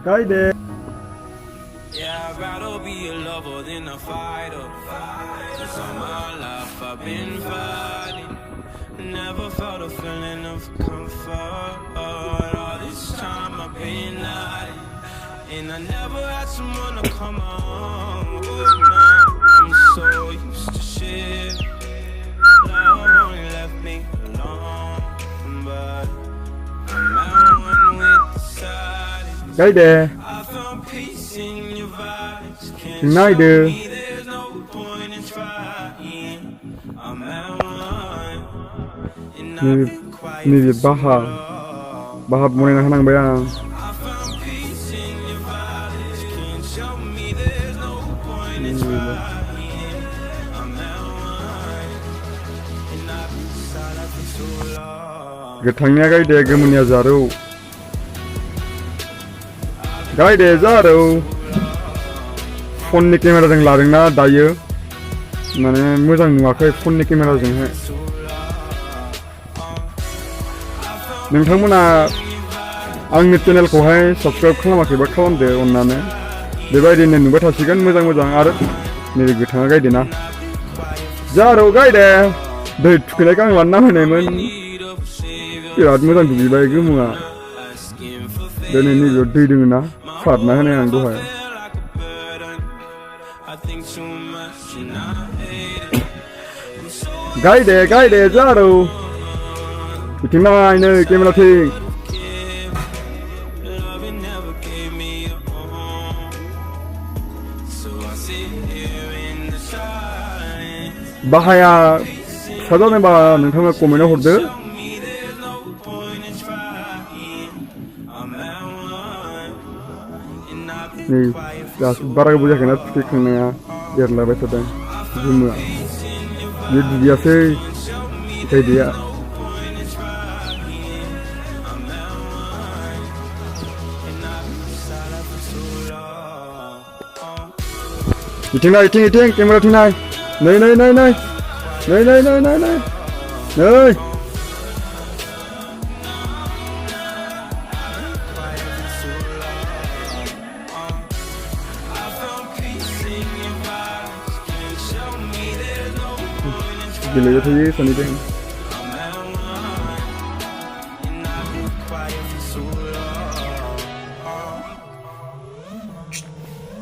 Cái đề. Yeah, I'd rather be a lover than a fighter. Cause all my life I've been fighting. Never felt a feeling of comfort. All this time I've been hiding. And I never had someone to come on. I'm so used to shit. Love only left me alone. But I'm at one with the silence. Cái đề. I found peace in your vibes. Can't Nói show được. me there's no point in trying. I'm at one. And I've Ni been quiet ni for so bahar. long. Bahar mune na hanang bayang. I found peace in your vibes. Can't show me there's no point in trying. I'm at one. And I've been silent for so long. Gothangnya cái đề gomonia jaru. Cái đề jaru. Phone ni camera जों लादोंना दायो माने मोजां नुवाखै fun नि camera जोंहाय नोंथांमोना आंनि चेनेलखौहाय subscribe खालामाखैबा खालामदो अननानै बेबायदिनो नुबाय थासिगोन मोजां मोजां आरो नैबे गोथाङा गायदेना जारौ गायदे दै थुखैनायखौ आं लाना फैनायमोन बिराद मोजां दुगैबाय गोमोआ दिनै नैबेयाव दै दोङो ना सारना होनाय आं दहाय गायदे जारौ बिथिं नाय नै केमेरा थिं बाहाया साजानोबा नोंथाङा कमेन्टआव हरदो नै दासो बारा गोबाव जायाखैना थुखैखांनाया एरलाबाय थादों गोमोआ बे दुगैयासै गायदेया इथिं नाय इथिं केमेरा थिं नाय नै गेलेबाय थायो सानैजों